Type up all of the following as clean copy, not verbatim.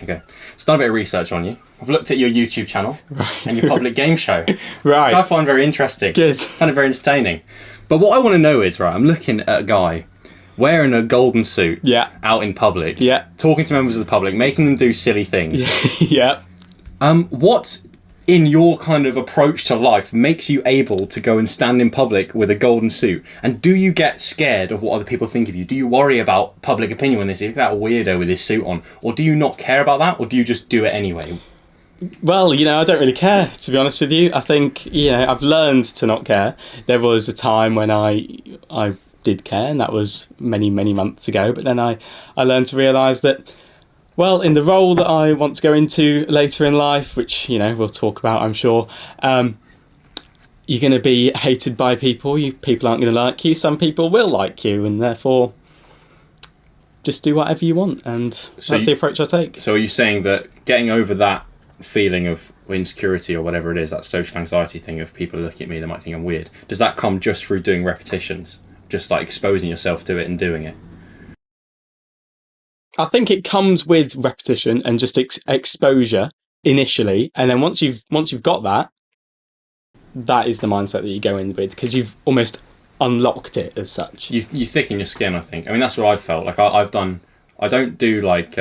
Okay, so I've done a bit of research on you. I've looked at your YouTube channel and your public game show, Right. which I find very interesting. Good. I find it very entertaining. But what I want to know is, right, I'm looking at a guy wearing a golden suit out in public, talking to members of the public, making them do silly things. Yeah. What in your kind of approach to life makes you able to go and stand in public with a golden suit? And do you get scared of what other people think of you? Do you worry about public opinion when they say, that weirdo with his suit on? Or do you not care about that? Or do you just do it anyway? Well, I don't really care, to be honest with you. I think, I've learned to not care. There was a time when I did care, and that was many, many months ago. But then I learned to realise that, well, in the role that I want to go into later in life, which, we'll talk about, I'm sure, you're going to be hated by people. People aren't going to like you. Some people will like you, and therefore just do whatever you want. And that's the approach I take. So are you saying that getting over that feeling of insecurity or whatever it is, that social anxiety thing of people looking at me, they might think I'm weird, does that come just through doing repetitions? Just like exposing yourself to it and doing it? I think it comes with repetition and just exposure initially, and then once you've got that, that is the mindset that you go in with, because you've almost unlocked it as such. You thicken your skin, I think. I mean, that's what I've felt. Like I don't do like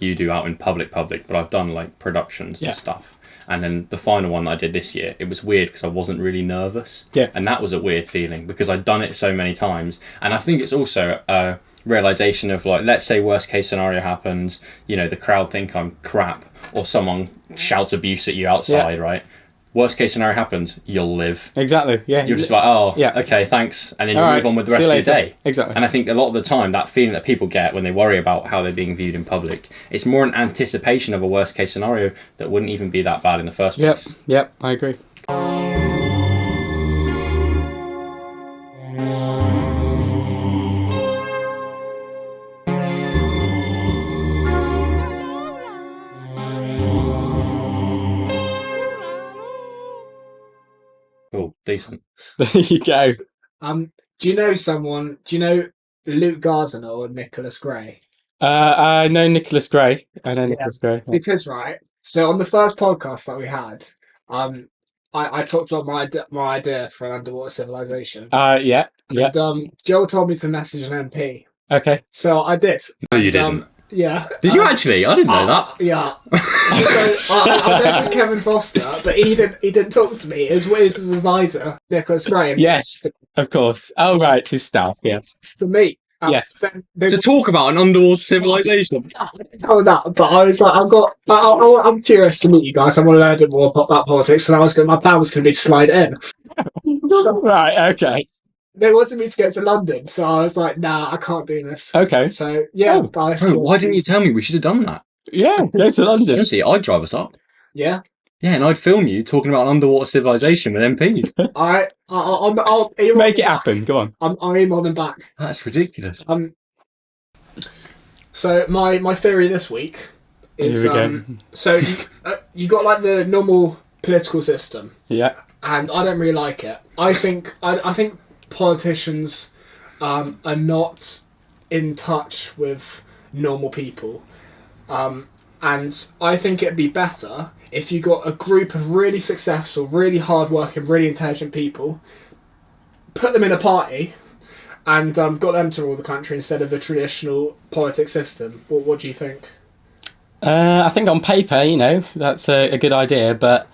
you do out in public, but I've done like productions and stuff. And then the final one that I did this year, it was weird because I wasn't really nervous. Yeah. And that was a weird feeling because I'd done it so many times. And I think it's also a realization of, like, let's say worst case scenario happens, the crowd think I'm crap, or someone shouts abuse at you outside, right? Worst case scenario happens, you'll live. Exactly, yeah. You're just like, okay, thanks. And then you move on with the rest of your day. Exactly. And I think a lot of the time, that feeling that people get when they worry about how they're being viewed in public, it's more an anticipation of a worst case scenario that wouldn't even be that bad in the first place. Yep, I agree. Cool, decent. There you go. Do you know someone? Do you know Luke Gardner or Nicholas Gray? I know Nicholas Gray. Nicholas Gray. Yeah. Because so on the first podcast that we had, I talked about my idea for an underwater civilization. Yeah. And, Joel told me to message an MP. Okay. So I did. No, you didn't. Yeah. Did you actually? I didn't know that. Yeah. So, I messaged Kevin Foster, but he didn't talk to me. It was his advisor, Nicholas Gray. Yes, of course. Oh, right, his staff, yes. To meet. Yes. To talk about an underwater civilization. I didn't tell that, but I was like, I'm curious to meet you guys. I want to learn a bit more about politics, and my plan was going to be to slide in. Right, okay. They wanted me to go to London, so I was like, nah, I can't do this. Okay. So, yeah. Why didn't you tell me? We should have done that. Yeah, go to London. Honestly, I'd drive us up. Yeah. Yeah, and I'd film you talking about an underwater civilization with MPs. I'll make it happen. Go on. I'll email them back. That's ridiculous. So my theory this week is so you got like the normal political system. Yeah. And I don't really like it. I think politicians are not in touch with normal people. And I think it'd be better if you got a group of really successful, really hard-working, really intelligent people, put them in a party, and got them to rule the country instead of the traditional politics system. What do you think? I think on paper, that's a good idea, but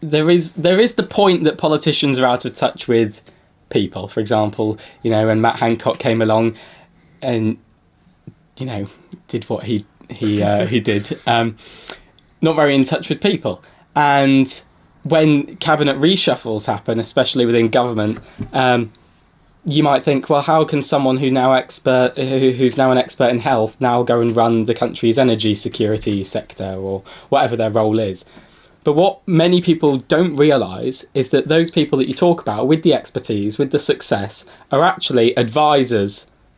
there is the point that politicians are out of touch with people. For example, when Matt Hancock came along and did what he did, not very in touch with people. And when cabinet reshuffles happen, especially within government, you might think, well, how can someone who's now an expert in health now go and run the country's energy security sector or whatever their role is? But what many people don't realise is that those people that you talk about with the expertise, with the success, are actually advisors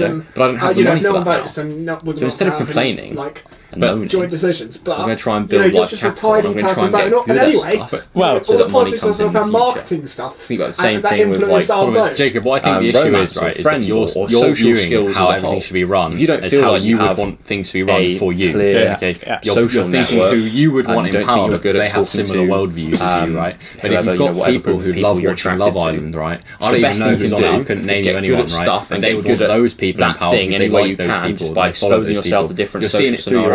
and but I don't have the you know, money if no for one that votes, now. then we're So not instead of having, complaining, like and moaning, joint decisions. But I'm going to try and you know, build you're life just capital. a I'm tiny going to try person and get voting. good And at anyway, stuff. Well, all so the that money politics comes in also the have future. marketing stuff. I think about the same and that thing with like influences our vote. Jacob. What I think the issue romance is, or right, is that friends your or social viewing skills how as a everything whole. should be run. If you don't is feel how like you you would have want things to be run a for you. clear Okay, you're social thinking network, who you would and want you don't in think power you're because good they at have talking similar to, worldviews as you, right? But if whoever, you've got whatever people group who of people love you're watching Love attracted to, Island, right? I the don't best even know thing you who's can on it. do I couldn't is name get you good anyone, at right? stuff And and they get would good want at those people in that power thing because they any way like you those can, people. just by they follow exposing those yourself people. to different You're seeing social it through your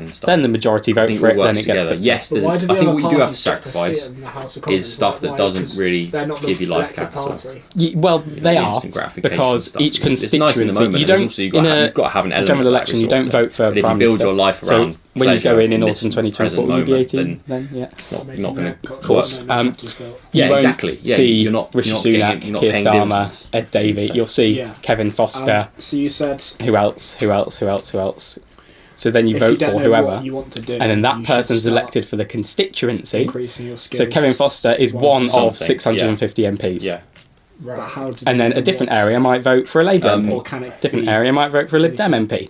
and stuff. Then the majority I vote think for all it, works then it gets together. picked. Yes, But there's, why I do the think other what you do have to parties get to sacrifice sit in the House of Commons? is stuff that Why? doesn't 'Cause really they're not the give you life elected capital. party. Well, they are, instant gratification because stuff. each It's nice in the constituency, moment. you There's don't, also, you've in got to have an a element general of that election, you resource don't there. vote for a But if prime you build minister. your life So around when you go pleasure in in autumn this 2024, present will you be moment, 18? Then, yeah. It's not going to Of course. You You won't exactly. Yeah, see you're not Rishi getting Sunak, it, you're not Keir paying Starmer, dividends. Ed Davey. So- You'll see Yeah. Kevin Foster. So you said Who else? So then you if vote you don't for know whoever, what you want to do, and then that you should person's start elected for the constituency. increasing your skills. So Kevin Foster is one of Something, 650 MPs. Yeah. Right. How did And then you a different know what- area might vote for a Labour MP. Or can it Different be- area might vote for a Lib Dem MP.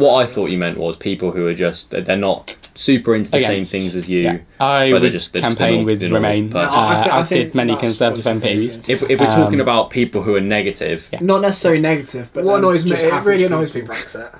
what I thought you meant was people who are just they're not super into the same things as you. Yeah. I but would they're campaign normal- with they're normal Remain, person. as think did many that's Conservative possibly MPs. If we're talking about people who are negative, Yeah. Not necessarily negative, but What then annoys me, just it average really annoys me people. Brexit.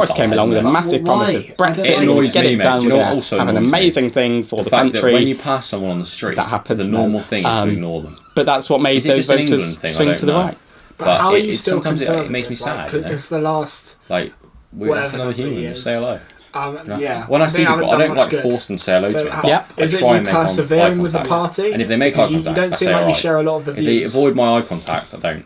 Boris came along with a isn't it? massive promise of Why? Brexit. It annoys get me, it mate. done. Do you We're know what gonna also have an annoys me? amazing thing for the fact that country. when you pass someone on the street, That happened, the normal thing is to ignore them. But that's what made Is it those just an voters England thing? I swing don't to the know. right. But how are you it- still sometimes conservative? it makes me sad. You know? It's the last. Like, that's Whatever another number human. it Just is. say hello. You know? Yeah. When I see They people, haven't I done don't much like good. force them to say hello So to me. how- but Yeah. I Is it try you and make eye persevering with the contact. party? And if they make eye Because contact, you don't I seem say like you alright. share a lot of the If they views. avoid my eye contact, I don't.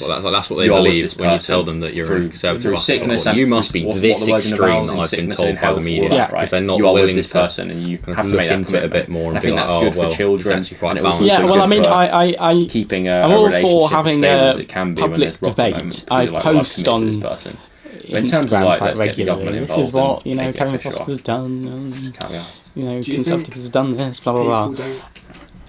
That's what they you are with believe this when you person tell them that you're through- a conservative. through Well, sickness and you must be what this the word in the extreme vowels that in I've been sickness told and by the health, media. all that, Because they're not you are with willing this to person, and you kind have of to look make that into it a commitment. bit more and I be think like, that's oh, good well, for children. it's actually quite and it also balanced. Yeah, good well, I mean, for I keeping I'm a all relationship for as having stable a as it can be when there's public rocky debate. moments. I People are like, well, I've post committed to on this person. But in terms of Instagram like, quite let's get the government regularly. This involved is what and make it Kevin official. Foster's done. Can't be asked. You know, Do you Conservatives think has done this. Blah blah People blah. don't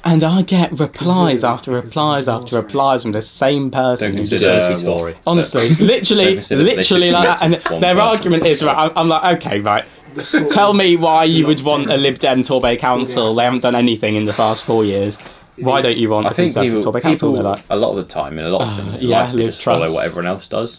And I get replies consider after because replies of after the replies from the same person. Don't who just consider goes, what- story. honestly, Don't literally consider that they should like that. commit And to one their person. argument is, right, I'm like, okay, right. the sort Tell of me why you would want a reluctant- Lib Dem Torbay council. They haven't done anything in the past 4 years. Why don't you want I a think Conservative people, Torbay council? They're like, a lot of the time in a lot of things in yeah, life, they Liz just follow Truss. what everyone else does.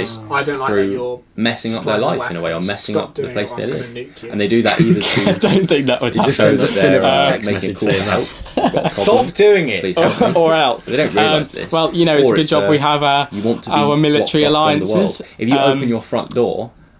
I don't like that through you're messing up their supplying life in a way, or weapons. messing Stop up the doing place it, they I'm live. gonna nuke you. And they do that either I to don't think that would happen. show that they're text making message cool saying help. Got a Stop problem, doing it. please help me. or else. They don't realise this. Well, you know, it's Or a good job we have you want to be our military blocked off from the world. alliances. If you open your front door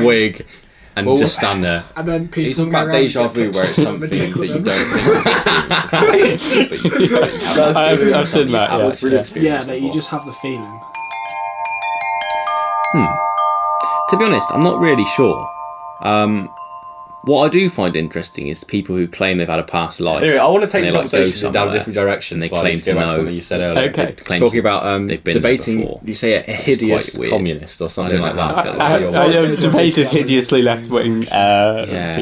Right. wig and Well, just stand there. And then people. He's talking go about around and deja get vu, where it's pictures something of that him you and don't think is I've seen that. was Yeah, really yeah. Yeah, that you just have the feeling. To be honest, I'm not really sure. What I do find interesting is the people who claim they've had a past life. Anyway, I want to take and the they, like, go conversation down a somewhere different direction. and they slightly claim to go to back to know. something you said earlier. Okay. Claims Talking about they've been there debating, before. you say a hideous quite weird. communist or something I like don't know that. how I feel. have debated hideously left-wing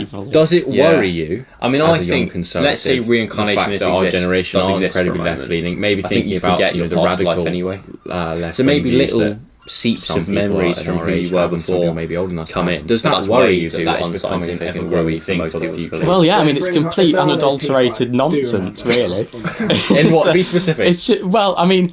people. Does it Yeah. worry you? I mean, as I a young think, conservative, let's say the reincarnation fact that our generation are incredibly left-leaning, maybe I think thinking you about forget you know, your the past radical life anyway. left So maybe views little that seeps some of people memories at from our who age you were have and some people before maybe older than us come have. in. Does But that that's worry way you too that is becoming unscientific and evergreen growy for thing most for people to people. believe? Well, yeah, I If mean, it's we're complete if one of those people, unadulterated like, do nonsense, remember really. stuff from- In what? It's, Be specific. It's just, well, I mean,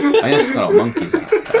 think that's kind of what monkeys are.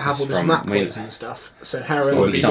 have all this from rat meat. poison and stuff. So heroin Or would be some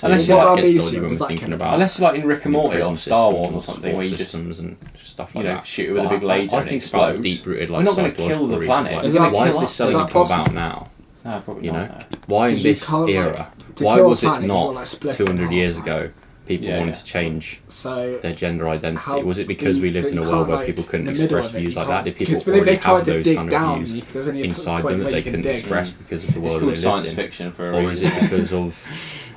to Unless get you're like dodgy Elysium, when does we're that thinking count? about Unless you're like in Rick and Morty or prison Star systems Wars or and something, where you just systems and stuff you like know that. shoot it with a But big laser I and it think it's about explodes. deep-rooted, We're like not going to psychological kill the reasons. planet. Like, Is that why is kill this us? suddenly Is that come about possible? now? No, probably You not. know, No. why in 'Cause you this can't, like, era? to Why kill a was it planet, you've got, not like, split it in 200 years half, ago? People Yeah, wanted yeah. to change So their gender identity. how- Was it because we lived but in a you world can't, where like, people couldn't in the middle express of it, views you like can't- that? Did people because if already they tried have to those dig kind down, of views there's only a inside point them that where they you can couldn't dig. express because of the It's world called they science lived in? fiction for a Or is reason. it because of,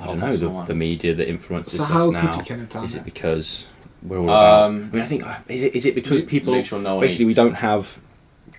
I don't know, Possible one. the media that influences So us how could now? you kill a planet? Is it because we're all about... I Um, mean, I think, is it because people... Make sure no one basically, we eats. don't have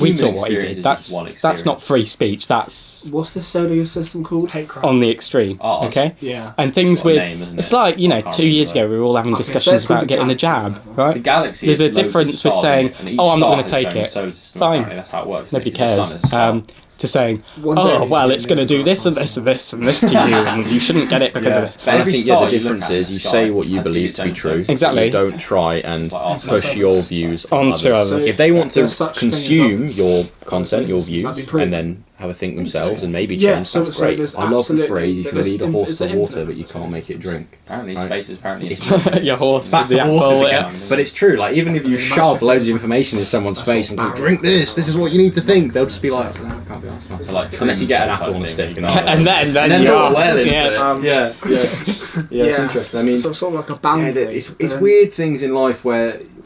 we human saw what he experience did. is That's just one not experience. free speech. That's What's the solar system called? Hate crime. on the extreme. Ours. Okay. Yeah. And things It's got a with name, isn't it's it? like, you know, I can't 2 years remember. ago we were all having Okay, so discussions it's called about the getting the galaxy jab, level. right? The galaxy. There's is a loads of difference with stars in saying, it, and each "Oh, I'm not star gonna has take its own it." solar system, Fine. apparently. That's how it works. Nobody The sun cares. is a star. To saying, One day oh he's well, doing it's going to this do and this and that's this and this and this to you, and you shouldn't get it because of this. But I Every think star the you look difference at in is the you sky say what you has believe its to be own true. solar system. Exactly. You don't try and It's like Arsenal push fans. your views On on to others. others. If they want to There's such thing as consume others. your content, your Has views, that been proven? and then have a think themselves and maybe Yeah, change, so- that's so great. there's I love the absolutely- phrase, you can there's lead a inf- horse it's to an water, infinite but you can't make it drink. Apparently, Right. space is apparently Your horse Back with to the horses apple. again. Yeah. But it's true, like, even if you shove loads of information in someone's face and go, drink this is what you need to think, they'll just be like, "Oh, I can't be asked, man." So, like, Unless you get an Trim apple on a type stick. thing. And then And then you sort are. of well into Yeah. it. Yeah, it's interesting. I mean, so sort of like a yeah, boundary. it's weird things in life where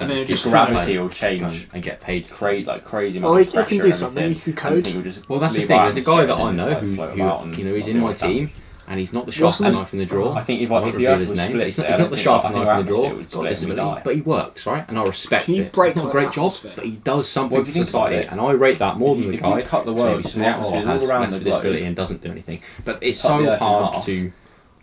And then it Just just gravity will go change. and get paid. Create like crazy. Well, amounts you of can pressure do something. and You can everything, code. and people just Well, that's the leave thing. our There's a guy that atmosphere I and know just, like, who, float about and you know, he's not in do my what he can. team, and he's not the What's sharpest the- knife in the drawer. I think if I won't the reveal Earth his was name. split, He's I not don't the think sharpest our knife in the atmosphere drawer. would He's got a split and we'd disability, die. but he works, right? And I respect Can you it. break It's not a like great that job, atmosphere? but he does something Well, if for you think about society, it, and I rate that more than the if guy. you cut the who's world, maybe so the smart or atmosphere is has all around less the of a disability globe. and doesn't do anything. But it's Cut the so Earth in hard half. to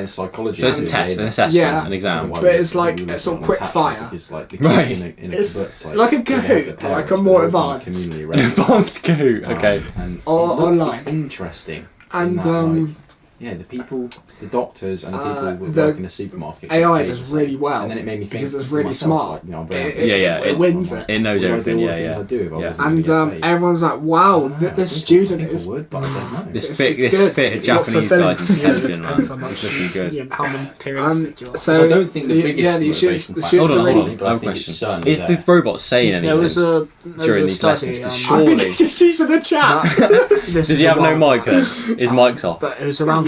in psychology. So it's a actually, test, they- an assessment, Yeah. an exam. But it's like a sort of quick fire. Because, like, the Right. kids in a It's kibbutz, like a they have Kahoot, their like parents, a but more they're all advanced. communally An relevant. advanced Kahoot. Okay. And Or it looks online. interesting. in And that, like, yeah, the people, the doctors and the people who the work in a supermarket. AI get does paid, really well and then it made me think because it's for really myself, smart. Like, you know, I'm very It- Yeah, it wins it. It knows Would I do everything. all the Yeah, things yeah. I do if I Yeah. wasn't And gonna get paid? everyone's like, wow, I this think student I is. would, but I don't know. This It's fit, this good. fit a It's not Japanese fulfilling. guy's intention, Depends how man. much It's looking good. how materialistic you are. So So I don't think the biggest yeah, the motivation shoots, the factor shoots Hold on, are hold really. on. but I I have a think question. it's certainly Is there. the robot saying anything There was a during these study, lessons? 'Cause I think surely. it's just using the chat. this Does is he a have no while mic then? His mic's off. But it was around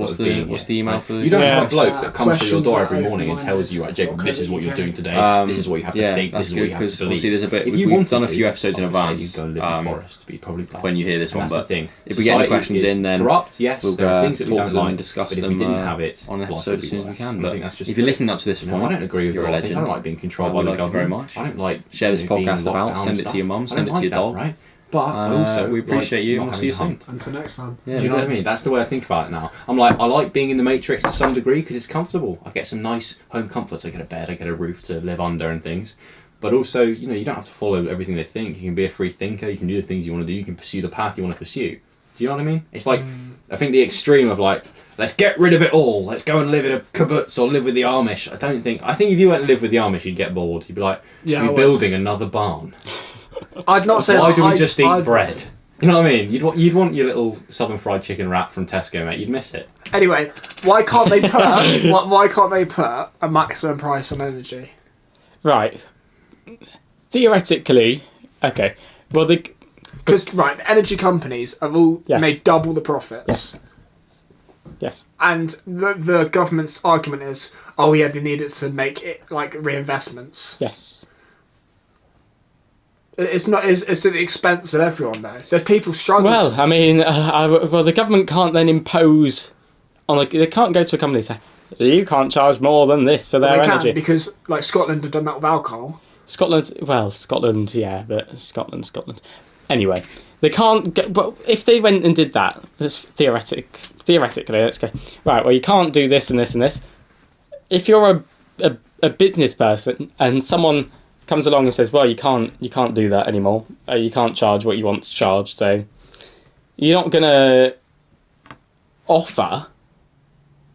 What's of the- being what's here. the email Like, for the- you don't Yeah. have a bloke that comes to your Questions door that every morning and open-minded. tells you, right, Jacob, this is what you're doing today. This is what you have to think. That's This is what you good, have to 'cause believe. obviously there's a bit. If you We've wanted done a to, few episodes in obviously advance. you'd go live in the forest, but you'd probably When you hear this and one, that's but the thing. if we get any Society questions is in, then corrupt. Yes, we'll there are things that we talk don't to them like, and discuss but if them we didn't have it on an life episode would as be soon as we worse. can. And I But think that's just if you're listening up to this you point, know, I don't agree with you're a politics. I legend. don't like being controlled I by the like you very government. much. I don't like Share this being podcast locked about, down send and it to stuff. your mum, I send don't it to like your that, dog. right? But I also we appreciate like you not and we'll having see you to soon. hunt. Until next time. Do you know what I mean? That's the way I think about it now. I like being in the Matrix to some degree because it's comfortable. I get some nice home comforts. I get a bed, I get a roof to live under and things. But also, you know, you don't have to follow everything they think. You can be a free thinker. You can do the things you want to do. You can pursue the path you want to pursue. Do you know what I mean? It's like, I think the extreme of like, let's get rid of it all. Let's go and live in a kibbutz or live with the Amish. I think if you went and lived with the Amish, you'd get bored. You'd be like, Yeah, I we're would. building another barn. I'd not say. Why do we I'd- just eat I'd- bread? You know what I mean? You'd want your little southern fried chicken wrap from Tesco, mate. You'd miss it. Anyway, why can't they put why can't they put a maximum price on energy? Right. Theoretically, okay. Well, Because the energy companies have all Yes. made double the profits. Yes. Yes. And the government's argument is, oh yeah, they need it to make it like reinvestments. Yes. It's not. It's at the expense of everyone though. There's people struggling. Well, I mean, well, the government can't then impose on. They can't go to a company and say, you can't charge more than this for their they energy. can because like Scotland have done that with alcohol. Scotland, yeah, but Scotland. Anyway, they can't. But if they went and did that, theoretically, let's go. Right. Well, you can't do this and this and this. If you're a business person and someone comes along and says, well, you can't do that anymore. You can't charge what you want to charge, so you're not going to offer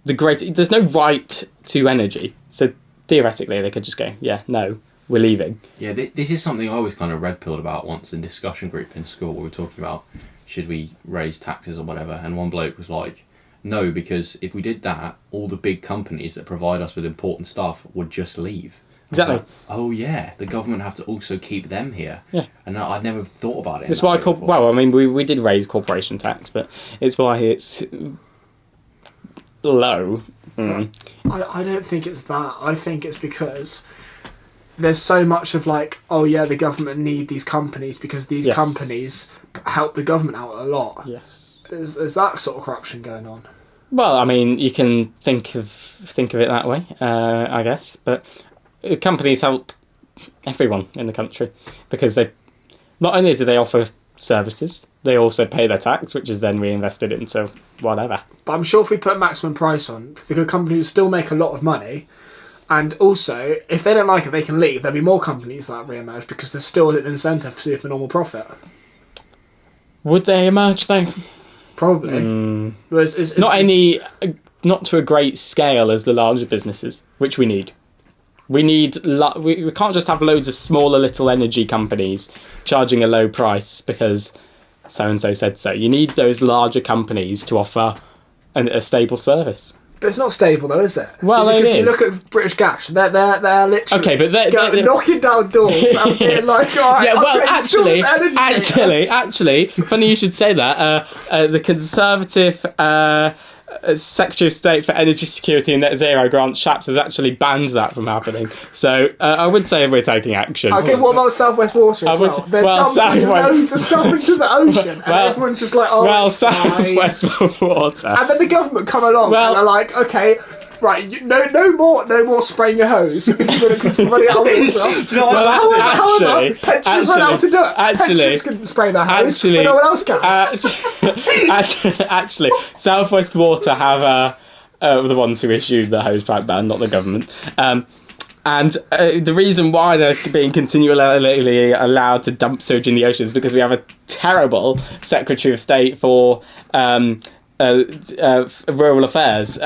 there's no right to energy. So theoretically, they could just go, yeah, no, we're leaving. Yeah, this is something I was kind of red-pilled about once in discussion group in school. We were talking about, should we raise taxes or whatever, and one bloke was like, no, because if we did that, all the big companies that provide us with important stuff would just leave. Exactly. Like, oh yeah, the government have to also keep them here. Yeah. And I'd never thought about it. That's why I mean, we did raise corporation tax, but it's why it's low. Mm. I don't think it's that. I think it's because there's so much of like, oh yeah, the government need these companies because these companies help the government out a lot. Yes. There's that sort of corruption going on. Well, I mean, you can think of it that way, I guess, but companies help everyone in the country because they not only do they offer services, they also pay their tax, which is then reinvested into whatever. But I'm sure if we put a maximum price on, the companies would still make a lot of money. And also, if they don't like it, they can leave. There'll be more companies that re-emerge because there's still an incentive for supernormal profit. Would they emerge though? Probably. But it's not to a great scale as the larger businesses, which we need. We can't just have loads of smaller little energy companies charging a low price because so-and-so said so. You need those larger companies to offer a stable service. But it's not stable though, is it? Well, because it you is. look at British Gas, they're literally Okay, but they're knocking down doors and being like, all right, yeah, well, upgrade schools' energy. actually, funny you should say that. The Conservative Secretary of State for Energy Security and Net Zero, Grant Shapps, has actually banned that from happening. So I would say we're taking action. Okay, what about South West Water as well? They're dumping loads of stuff into the ocean, and everyone's just like, oh, well, it's South fine. West Water. And then the government come along and are like, okay, right, no more spraying your hose because we're running out of water. However, pensioners are allowed to do it. Pensioners can spray their hose, but no one else can. Actually, South West Water have the ones who issued the hosepipe ban, not the government. And the reason why they're being continually allowed to dump sewage in the ocean is because we have a terrible Secretary of State for rural affairs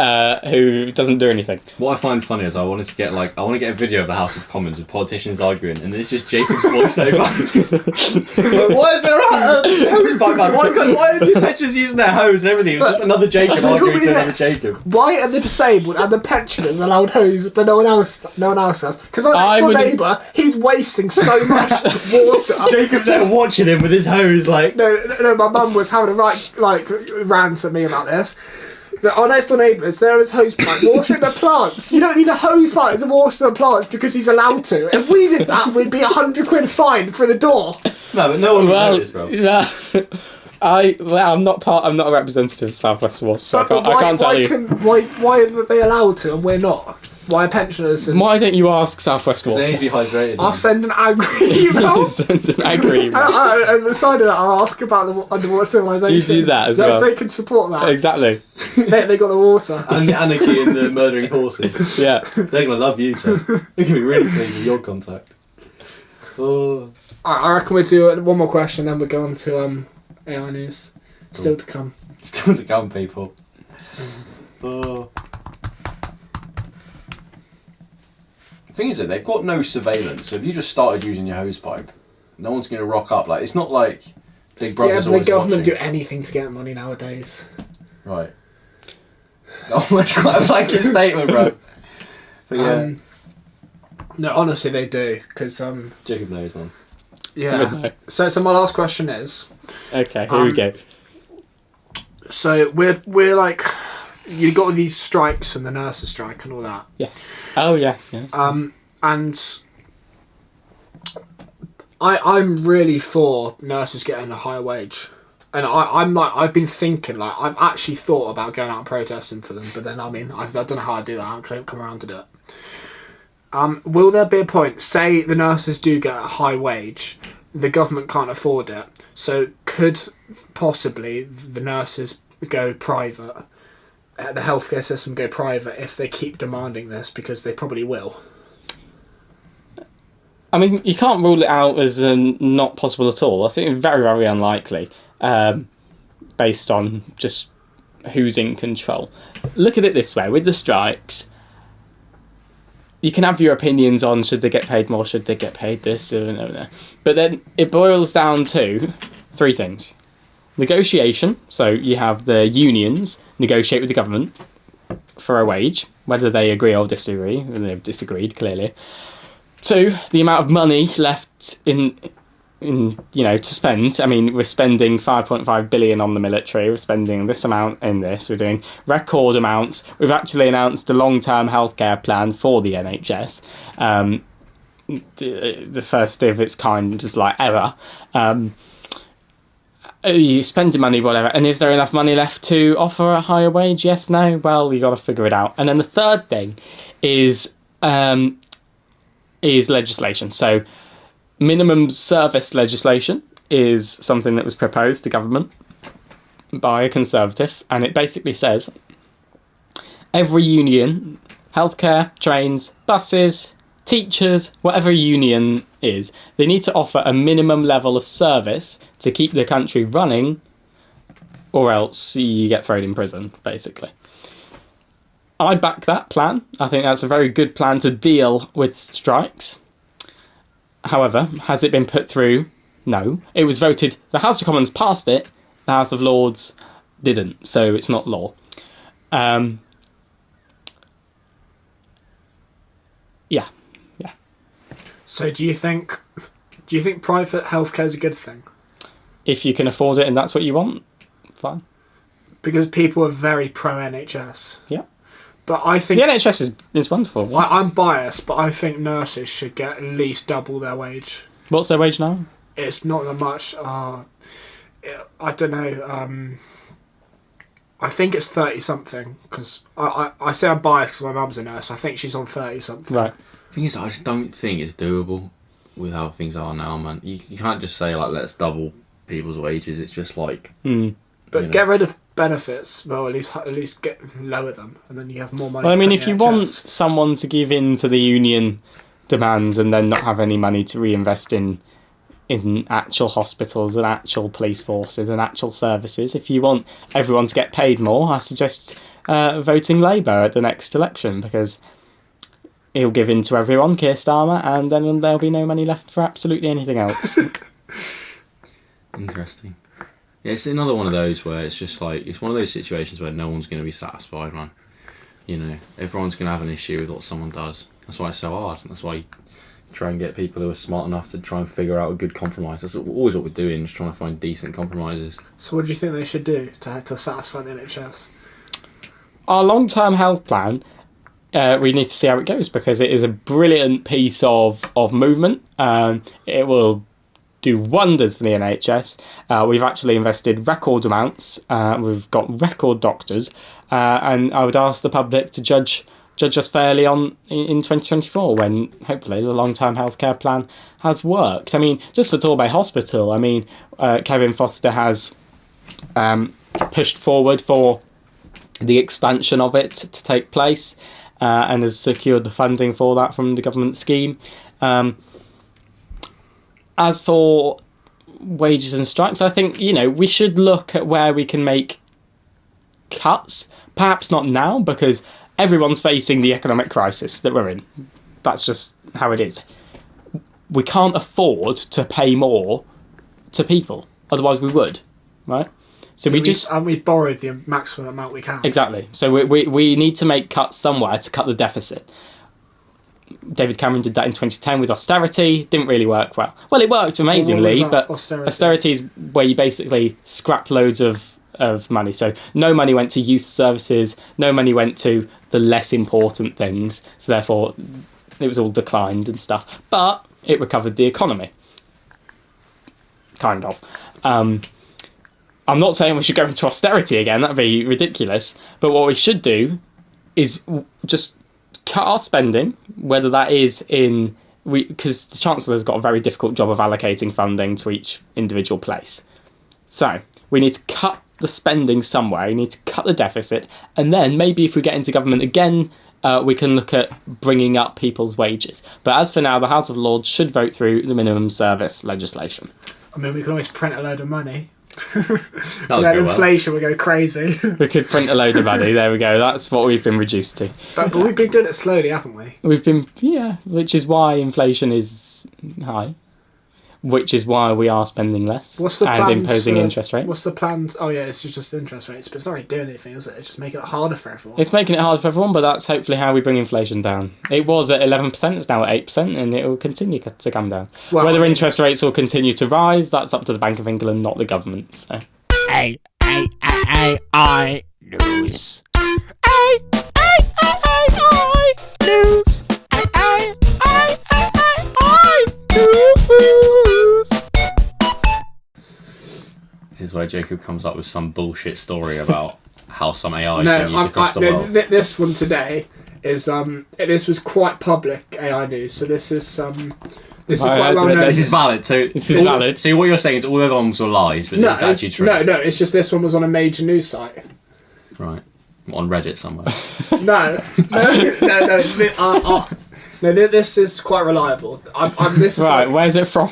who doesn't do anything. What I find funny is I want to get a video of the House of Commons with politicians arguing, and it's just Jacob's voiceover. Like, why is there a hose pipe ban? Why are the pensioners using their hose and everything? It was just another Jacob arguing to another Jacob. Why are the disabled and the pensioners allowed hose, but no one else has? Because our next door neighbour, he's wasting so much water. Jacob's there watching him with his hose, like. No. My mum was having a rant at me about this. But our next door neighbours, there is hose pipe watering the plants. You don't need a hose pipe to water the plants because he's allowed to. If we did that, we'd be £100 fine for the door. No, but no one would notice, bro. Yeah. I'm not a representative of South West Water, so I can't tell you. Why are they allowed to and we're not? Why are pensioners? Why don't you ask South West Water? They need to be hydrated. I'll send an angry email. Send an angry email. And the side of that, I'll ask about the underwater civilization. You do that as well. They can support that. Exactly. They got the water. And the anarchy and the murdering horses. Yeah. They're going to love you, so they're going to be really pleased with your contact. Oh. I reckon we'll do one more question, then we'll go on to AI news. Still to come. Still to come, people. Oh. The thing is that they've got no surveillance, so if you just started using your hosepipe, no one's going to rock up. Like, it's not like Big Yeah, Brother's but the always government do watching. anything to get money nowadays. Right. Oh, that's quite a blanket statement, bro. But yeah. No, honestly, they do. Because, Jacob knows, man. yeah. So my last question is... Okay, here we go. So we're like... You got all these strikes and the nurses strike and all that. Yes. Oh, yes. And I'm really for nurses getting a higher wage. And I've been thinking, like, I've actually thought about going out and protesting for them, but then, I don't know how I do that, I can't come around to do it. Will there be a point, say the nurses do get a high wage, the government can't afford it, so could possibly the nurses go private, the healthcare system go private if they keep demanding this, because they probably will? I mean, you can't rule it out as not possible at all. I think it's very, very unlikely, based on just who's in control. Look at it this way, with the strikes, you can have your opinions on should they get paid more, should they get paid this, but then it boils down to three things. Negotiation, so you have the unions negotiate with the government for a wage, whether they agree or disagree, and they've disagreed, clearly. Two, the amount of money left in to spend. I mean, we're spending 5.5 billion on the military, we're spending this amount in this, we're doing record amounts. We've actually announced a long-term healthcare plan for the NHS. The first of its kind, just like ever. You spend your money, whatever, and is there enough money left to offer a higher wage? Yes, no? Well, you got to figure it out. And then the third thing is legislation. So minimum service legislation is something that was proposed to government by a Conservative, and it basically says every union, healthcare, trains, buses, teachers, whatever union is, they need to offer a minimum level of service to keep the country running, or else you get thrown in prison, basically. I back that plan. I think that's a very good plan to deal with strikes. However, has it been put through? No. It was voted, the House of Commons passed it, the House of Lords didn't, so it's not law. Yeah. So do you think private healthcare is a good thing? If you can afford it and that's what you want, fine. Because people are very pro NHS. Yeah. But I think the NHS is wonderful. Yeah. I'm biased, but I think nurses should get at least double their wage. What's their wage now? It's not that much. I don't know. I think it's 30 something. Because I say I'm biased because my mum's a nurse. I think she's on 30 something. Right. The thing is, I just don't think it's doable with how things are now, man. You can't just say, like, let's double people's wages. It's just like... But get rid of benefits. Well, at least lower them, and then you have more money. Well, I mean, for if the you NHS. want someone to give in to the union demands and then not have any money to reinvest in actual hospitals and actual police forces and actual services, if you want everyone to get paid more, I suggest voting Labour at the next election, because he'll give in to everyone, Keir Starmer, and then there'll be no money left for absolutely anything else. Interesting. Yeah, it's another one of those where it's just like, it's one of those situations where no one's going to be satisfied, man. You know, everyone's going to have an issue with what someone does. That's why it's so hard. That's why you try and get people who are smart enough to try and figure out a good compromise. That's always what we're doing, just trying to find decent compromises. So what do you think they should do to satisfy the NHS? Our long-term health plan, we need to see how it goes, because it is a brilliant piece of movement. It will do wonders for the NHS. We've actually invested record amounts. We've got record doctors, and I would ask the public to judge us fairly in 2024, when hopefully the long-term healthcare plan has worked. I mean, just for Torbay Hospital, I mean, Kevin Foster has pushed forward for the expansion of it to take place, and has secured the funding for that from the government scheme. As for wages and strikes, I think, we should look at where we can make cuts. Perhaps not now, because everyone's facing the economic crisis that we're in. That's just how it is. We can't afford to pay more to people. Otherwise, we would, right? So we just and we borrowed the maximum amount we can. exactly. So we need to make cuts somewhere to cut the deficit. David Cameron did that in 2010 with austerity. Didn't really work well. Well, it worked amazingly, What was that, but austerity is where you basically scrap loads of money. So no money went to youth services, no money went to the less important things. So therefore, it was all declined and stuff. But it recovered the economy. Kind of. I'm not saying we should go into austerity again. That'd be ridiculous. But what we should do is just cut our spending, whether that is because the Chancellor's got a very difficult job of allocating funding to each individual place. So we need to cut the spending somewhere, we need to cut the deficit, and then maybe if we get into government again, we can look at bringing up people's wages. But as for now, the House of Lords should vote through the minimum service legislation. I mean, we can always print a load of money. That would Then go well. inflation would go crazy. We could print a load of money, there we go, that's what we've been reduced to. but we've been doing it slowly, haven't we? We've been, which is why inflation is high. Which is why we are spending less What's the and plans, imposing interest rates. What's the plan? Oh yeah, it's just interest rates, but it's not really doing anything, is it? It's just making it harder for everyone. It's making it hard for everyone, but that's hopefully how we bring inflation down. It was at 11%, it's now at 8%, and it will continue to come down. Well, Whether interest rates will continue to rise, that's up to the Bank of England, not the government. So. I news. News. News. This is where Jacob comes up with some bullshit story about how some AI is No, being used across the world. this one today is this was quite public AI news, so this is this is I quite heard well of it. known. This is valid. So This is valid. So what you're saying is all the other ones were lies, but No, this is actually true. no, it's just this one was on a major news site. Right. On Reddit somewhere. No, this is quite reliable. This is Right, like, where's it from?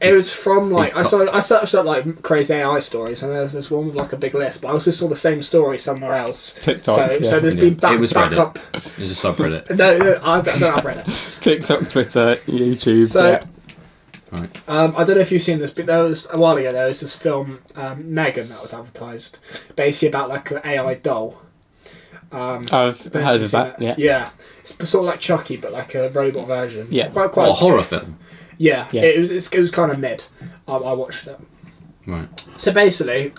it was from like I searched up like crazy AI stories, and there's this one with like a big list. But I also saw the same story somewhere else. TikTok, So yeah. so there's been It was back Reddit. up. It was a subreddit. No, I don't have Reddit. TikTok, Twitter, YouTube. So. Yeah. Right. I don't know if you've seen this, but there was a while ago. There was this film, Megan, that was advertised, basically about like an AI doll. I've Don't know if heard you've of seen that, yeah. Yeah, it's sort of like Chucky, but like a robot version. Yeah. quite. What, a horror film? Yeah, Yeah. It was kind of mid. I watched it. Right. So basically,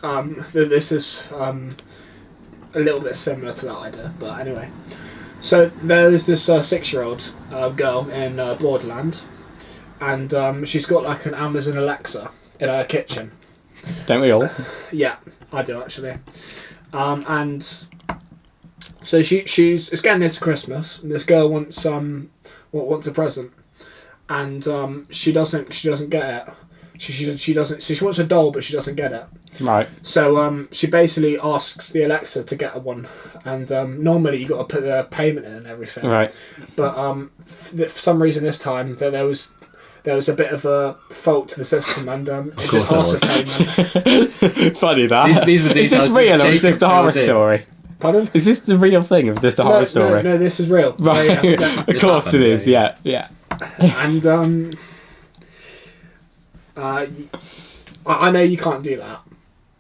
this is a little bit similar to that idea, but anyway. So there's this 6-year-old girl in Borderland, and she's got like an Amazon Alexa in her kitchen. Don't we all? Yeah, I do actually. And so she's it's getting near to Christmas, and this girl wants a present, and she doesn't get it. She doesn't. She wants a doll, but she doesn't get it. Right. So she basically asks the Alexa to get her one, and normally you got to put the payment in and everything. Right. But for some reason this time there was a bit of a fault to the system, and it didn't course there ask was. for payment. Funny that. These were Is this details real that or is this Jacob the horror fills in. story? Pardon? Is this the real thing or is this the horror story? No, this is real. Right. Yeah. Of course it happened, is, yeah. yeah. And I know you can't do that.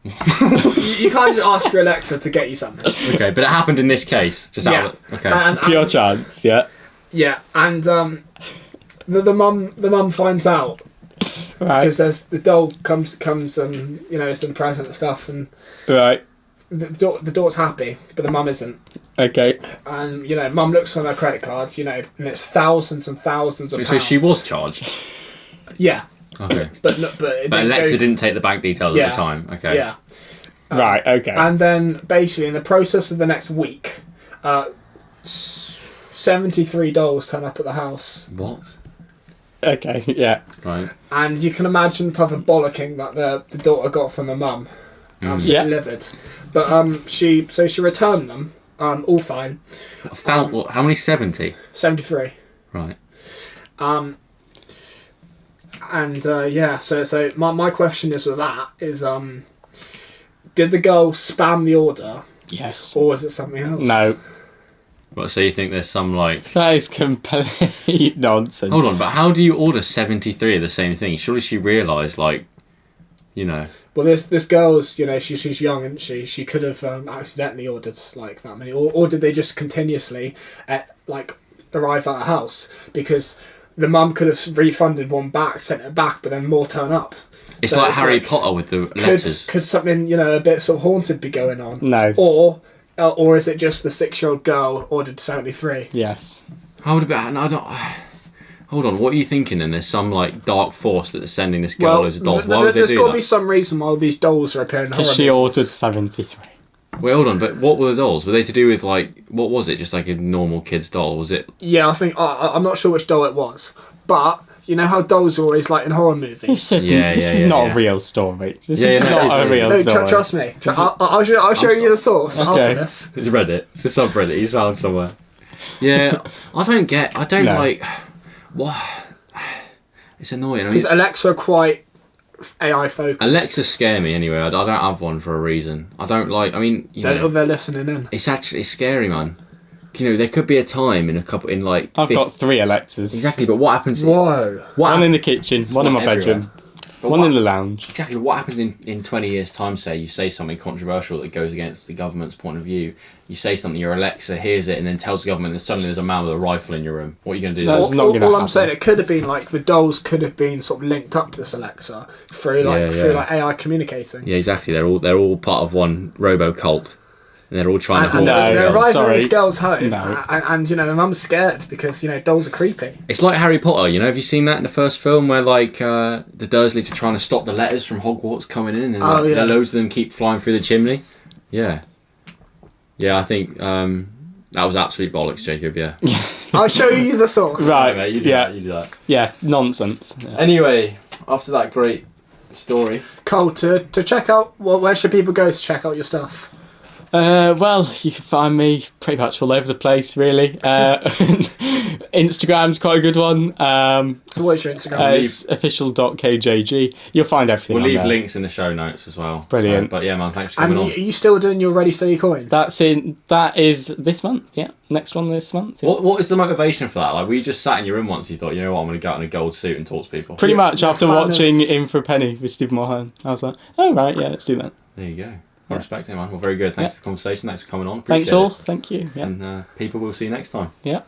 you can't just ask your Alexa to get you something. Okay, but it happened in this case. Just Yeah. out of it. Okay. And, Pure chance, yeah. yeah, and the mum finds out Right. because there's the doll comes and it's in the present and stuff, and Right. the daughter's happy, but the mum isn't. Okay. And mum looks on her credit card, and it's thousands and thousands of So pounds. she was charged. Yeah, Okay. but it But didn't Alexa go- didn't take the bank details at Yeah. the time. Okay. Yeah. Right, okay. And then basically in the process of the next week, 73 dolls turn up at the house. What? Okay, yeah. Right. And you can imagine the type of bollocking that the daughter got from the mum. Absolutely Yeah. livid. But she returned them, all fine. Found what? How many? 70. 73. Right. So my question is with that is did the girl spam the order Yes. or was it something else? No. What? So you think there's some like? That is complete nonsense. Hold on, but how do you order 73 of the same thing? Surely she realised like You know. Well, this girl's, you know, she's young, isn't she? She could have accidentally ordered like that many, or did they just continuously arrive at a house because the mum could have refunded one back, sent it back, but then more turn up. It's So like Harry Potter with the letters. Could something, you know, a bit sort of haunted be going on? No. Or is it just the 6-year-old girl ordered 73? Yes. How would it be? No, I don't. Hold on, what are you thinking then? There's some like dark force that's sending this girl loads of dolls. Why would they there's do got to that? be some reason why all these dolls are appearing in horror Because she movies. ordered 73. Wait, hold on, but what were the dolls? Were they to do with like, what was it? Just like a normal kid's doll? Was it? Yeah, I think I'm not sure which doll it was, but you know how dolls are always like in horror movies. This is not a real story. This is not a real No, story. trust me. I'll show you the source Okay. after this. It's Reddit. It's a subreddit. He's found somewhere. Yeah, I don't No. like. What? It's annoying. I mean, Because Alexa are quite AI focused. Alexa scare me anyway. I don't have one for a reason. I don't like. I mean, you know, They're listening in. it's scary, man. You know, there could be a time in I've got 3 Alexas. exactly, but what happens? Whoa. One in the kitchen, one in my Not bedroom, But one what- in the lounge. Exactly. What happens in 20 years' time, say you say something controversial that goes against the government's point of view, you say something, your Alexa hears it and then tells the government, and suddenly there's a man with a rifle in your room. What are you going to do? That's then? not All gonna I'm happen. saying, it could have been like the dolls could have been sort of linked up to this Alexa through AI communicating. Yeah, exactly. They're all part of one robo cult, and they're all trying to And hold. No, they're arriving sorry. at this girl's home, No. and you know the mum's scared because you know dolls are creepy. It's like Harry Potter. You know, have you seen that in the first film where like the Dursleys are trying to stop the letters from Hogwarts coming in, and loads of them keep flying through the chimney? Yeah, I think that was absolute bollocks, Jacob. Yeah. I'll show you the source. Right, Mate, you do yeah. that. You do that. Yeah, nonsense. Yeah. Anyway, after that great story, Cole, to check out, where should people go to check out your stuff? Well, you can find me pretty much all over the place, really. Instagram's quite a good one. So what's your Instagram? It's official.kjg. You'll find everything We'll on leave there. links in the show notes as well. Brilliant. So, but yeah, man, thanks for And coming on. are you still doing your Ready Steady Coin? That is this month, yeah. Next one this month. Yeah. What is the motivation for that? Like, we just sat in your room once, you thought, you know what, I'm going to go out in a gold suit and talk to people. Pretty much after fan of- watching In for a Penny with Steve Mulhern, I was like, oh right, yeah, let's do that. There you go. I respect it, man. Well, very good. Thanks for the conversation. Thanks for coming on. Thanks Appreciate all. it. Thank you. Yeah. And people will see you next time. Yeah.